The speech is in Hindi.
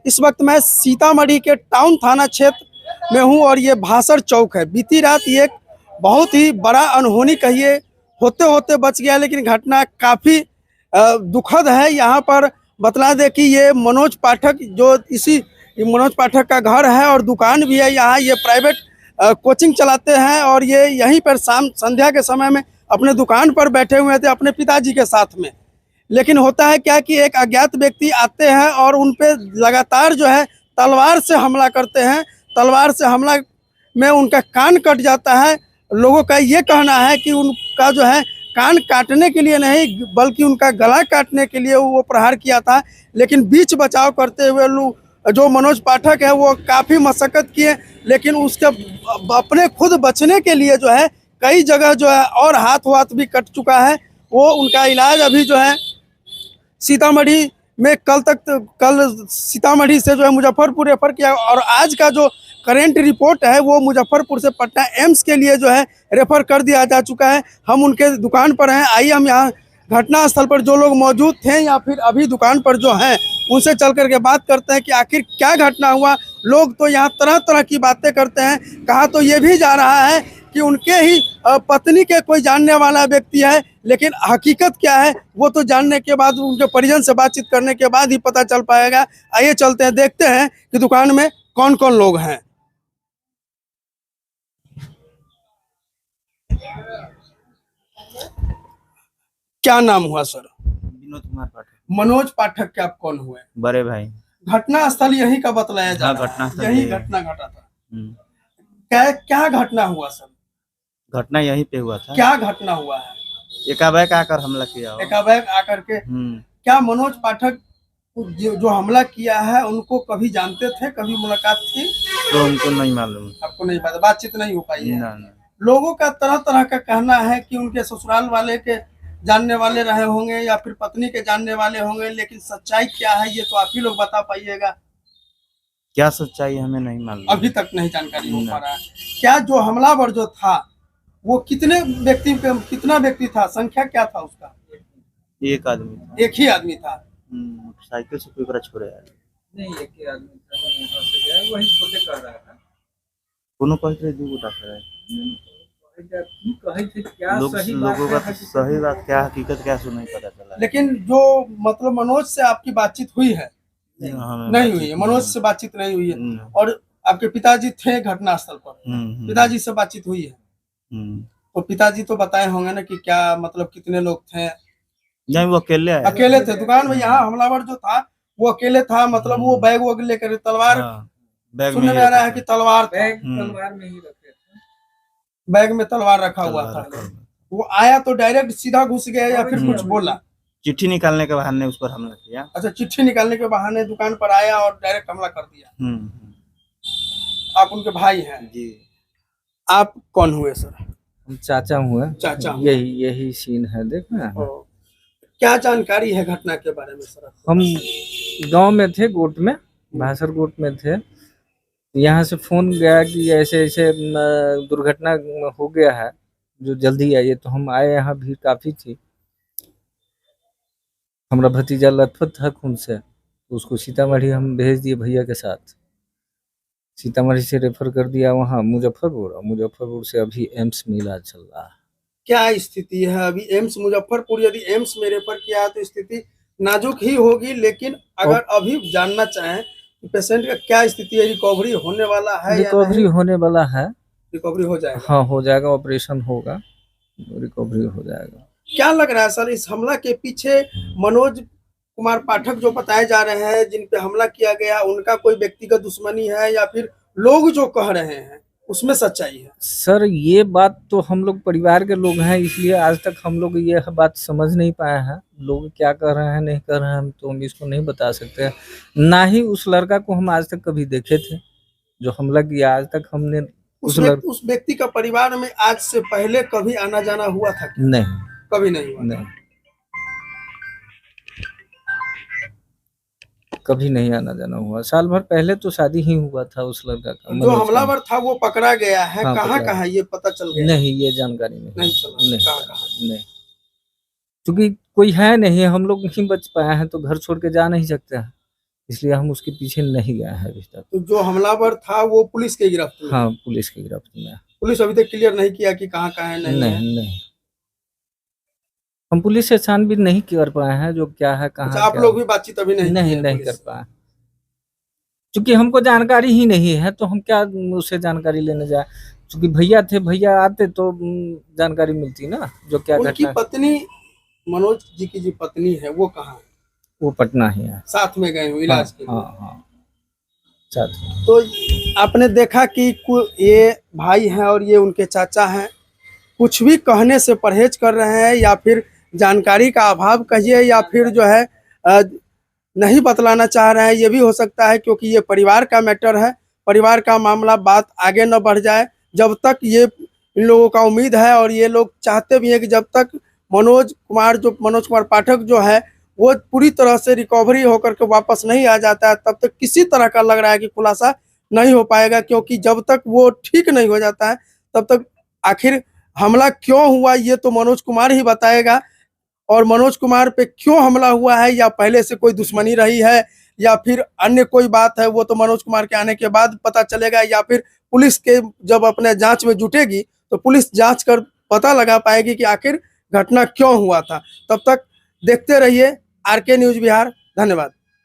इस वक्त मैं सीतामढ़ी के टाउन थाना क्षेत्र में हूं और ये भासर चौक है। बीती रात ये एक बहुत ही बड़ा अनहोनी कहिए होते होते बच गया, लेकिन घटना काफ़ी दुखद है। यहाँ पर बतला दे कि ये मनोज पाठक जो मनोज पाठक का घर है और दुकान भी है यहाँ। ये प्राइवेट कोचिंग चलाते हैं और ये यहीं पर शाम संध्या के समय में अपने दुकान पर बैठे हुए थे अपने पिताजी के साथ में। लेकिन होता है क्या कि एक अज्ञात व्यक्ति आते हैं और उन पे लगातार जो है तलवार से हमला करते हैं। तलवार से हमला में उनका कान कट जाता है। लोगों का ये कहना है कि उनका जो है कान काटने के लिए नहीं बल्कि उनका गला काटने के लिए वो प्रहार किया था। लेकिन बीच बचाव करते हुए जो मनोज पाठक है वो काफ़ी मशक्कत किए, लेकिन उसके अपने खुद बचने के लिए जो है कई जगह जो है और हाथ भी कट चुका है। वो उनका इलाज अभी जो है सीतामढ़ी में कल सीतामढ़ी से जो है मुजफ्फरपुर रेफर किया और आज का जो करेंट रिपोर्ट है वो मुजफ्फरपुर से पटना एम्स के लिए जो है रेफर कर दिया जा चुका है। हम उनके दुकान पर हैं। आइए हम यहाँ घटना स्थल पर जो लोग मौजूद थे या फिर अभी दुकान पर जो हैं उनसे चल करके बात करते हैं कि आखिर क्या घटना हुआ। लोग तो यहाँ तरह तरह की बातें करते हैं। कहा तो ये भी जा रहा है कि उनके ही पत्नी के कोई जानने वाला व्यक्ति है, लेकिन हकीकत क्या है वो तो जानने के बाद, उनके परिजन से बातचीत करने के बाद ही पता चल पाएगा। आइए चलते हैं, देखते हैं कि दुकान में कौन कौन लोग हैं। क्या नाम हुआ सर? विनोद कुमार पाठक। मनोज पाठक के आप कौन हुए? बड़े भाई। घटना स्थल यही का बतलाया जा रहा घटना है, स्थल यही यही है। घटना घटा था। क्या घटना हुआ सर? घटना यहीं पे हुआ था। क्या घटना हुआ है? एकाएक आकर हमला किया। एकाएक आकर के क्या मनोज पाठक जो हमला किया है उनको कभी जानते थे, कभी मुलाकात थी? तो उनको नहीं मालूम। आपको नहीं पता, बातचीत नहीं हो पाई है? ना। लोगों का तरह तरह का कहना है कि उनके ससुराल वाले के जानने वाले रहे होंगे या फिर पत्नी के जानने वाले होंगे, लेकिन सच्चाई क्या है ये तो आप ही लोग बता पाइएगा। क्या सच्चाई हमें नहीं मालूम, अभी तक नहीं जानकारी हो पा रहा है। क्या जो हमलावर जो था वो कितना व्यक्ति था, संख्या क्या था उसका? एक आदमी था। एक ही आदमी था। साइकिल से कोई छोड़े नहीं, एक ही आदमी था जो यहाँ से गया, वही छोटे कर रहा था। कोनो कहते दो गोटा करे लोगों का तो सही बात क्या हकीकत क्या सो नहीं पता चला। लेकिन जो मतलब मनोज से आपकी बातचीत हुई है? नहीं हुई है, मनोज से बातचीत नहीं हुई है। और आपके पिताजी थे घटना स्थल पर, पिताजी से बातचीत हुई है? तो पिताजी तो बताए होंगे ना कि क्या मतलब कितने लोग थे? नहीं, वो अकेले थे दुकान में। यहाँ हमलावर जो था वो अकेले था, मतलब वो बैग वैग लेकर तलवार, सुनने में आ रहा है कि तलवार तलवार में ही रखे थे, बैग में तलवार रखा हुआ था। वो आया तो डायरेक्ट सीधा घुस गया या फिर कुछ बोला? चिट्ठी निकालने के बहाने उस पर हमला किया। अच्छा, चिट्ठी निकालने के बहाने दुकान पर आया और डायरेक्ट हमला कर दिया। आप उनके भाई हैं? जी। आप कौन हुए सर? हम चाचा हुए। चाचा? यही सीन है, देखना। क्या जानकारी है घटना के बारे में सर? हम गांव में थे, गोट में, भासर गोट में थे। यहाँ से फोन गया कि ऐसे ऐसे दुर्घटना हो गया है, जो जल्दी आइए। तो हम आए, यहाँ भीड़ काफी थी। हमारा भतीजा लथपथ था खून से, तो उसको सीतामढ़ी हम भेज दिए भैया के साथ। सीतामढ़ी से रेफर कर दिया वहाँ मुजफ्फरपुर से अभी एम्स में इलाज चल रहा है। क्या स्थिति है अभी एम्स मुजफ्फरपुर? यदि एम्स में रेफर किया है तो स्थिति नाजुक ही होगी, लेकिन अगर अभी जानना चाहें कि पेशेंट का क्या स्थिति है, रिकवरी होने वाला है? रिकवरी होने वाला है। रिकवरी हो जाएगा? हाँ, हो जाएगा, ऑपरेशन होगा, रिकवरी हो जाएगा। क्या लग रहा है सर इस हमला के पीछे? मनोज कुमार पाठक जो बताए जा रहे हैं जिन पे हमला किया गया, उनका कोई व्यक्तिगत दुश्मनी है या फिर लोग जो कह रहे हैं उसमें सच्चाई है? सर ये बात तो हम लोग परिवार के लोग हैं, इसलिए आज तक हम लोग ये बात समझ नहीं पाए हैं। लोग क्या कर रहे हैं नहीं कर रहे हैं हम तो इसको नहीं बता सकते। ना ही उस लड़का को हम आज तक कभी देखे थे जो हमला किया। आज तक हमने उस व्यक्ति का परिवार में आज से पहले कभी आना जाना हुआ था क्या? नहीं, कभी नहीं हुआ। नहीं, कभी नहीं आना जाना हुआ। साल भर पहले तो शादी ही हुआ था उस लड़का का। जो हमलावर था वो पकड़ा गया है? हाँ, कहाँ ये पता चल गया? नहीं, ये जानकारी नहीं चला। नहीं, क्योंकि कोई है नहीं, हम लोग नहीं बच पाए हैं तो घर छोड़ के जा नहीं सकते हैं। इसलिए हम उसके पीछे नहीं गए हैं अभी तक। तो जो हमलावर था वो पुलिस के गिरफ्त में? हाँ, पुलिस की गिरफ्त में है। पुलिस अभी तक क्लियर नहीं किया कि कहाँ है नहीं है? नहीं, हम पुलिस से छानबीन नहीं कर पाए हैं जो क्या है, अच्छा, कहाँ आप क्या लोग भी बातचीत अभी नहीं की है नहीं पुलिस कर से? पाए, क्योंकि हमको जानकारी ही नहीं है, तो हम क्या उससे जानकारी लेने जाए। क्योंकि भैया थे, भैया आते तो जानकारी मिलती ना, जो क्या उनकी घटना। पत्नी, मनोज जी की जो पत्नी है वो कहाँ है? वो पटना ही है। साथ में गए हो हाँ इलाज के लिए? हाँ, साथ में। तो आपने देखा कि ये भाई हैं और ये उनके चाचा हैं, कुछ भी कहने से परहेज कर रहे हैं, या फिर जानकारी का अभाव कहिए, या फिर जो है नहीं बतलाना चाह रहे हैं, ये भी हो सकता है, क्योंकि ये परिवार का मैटर है, परिवार का मामला, बात आगे न बढ़ जाए जब तक। ये इन लोगों का उम्मीद है और ये लोग चाहते भी हैं कि जब तक मनोज कुमार पाठक जो है वो पूरी तरह से रिकवरी होकर के वापस नहीं आ जाता है, तब तक किसी तरह का लग रहा है कि खुलासा नहीं हो पाएगा, क्योंकि जब तक वो ठीक नहीं हो जाता है तब तक आखिर हमला क्यों हुआ ये तो मनोज कुमार ही बताएगा। और मनोज कुमार पे क्यों हमला हुआ है, या पहले से कोई दुश्मनी रही है, या फिर अन्य कोई बात है, वो तो मनोज कुमार के आने के बाद पता चलेगा, या फिर पुलिस के जब अपने जांच में जुटेगी तो पुलिस जांच कर पता लगा पाएगी कि आखिर घटना क्यों हुआ था। तब तक देखते रहिए आरके न्यूज बिहार। धन्यवाद।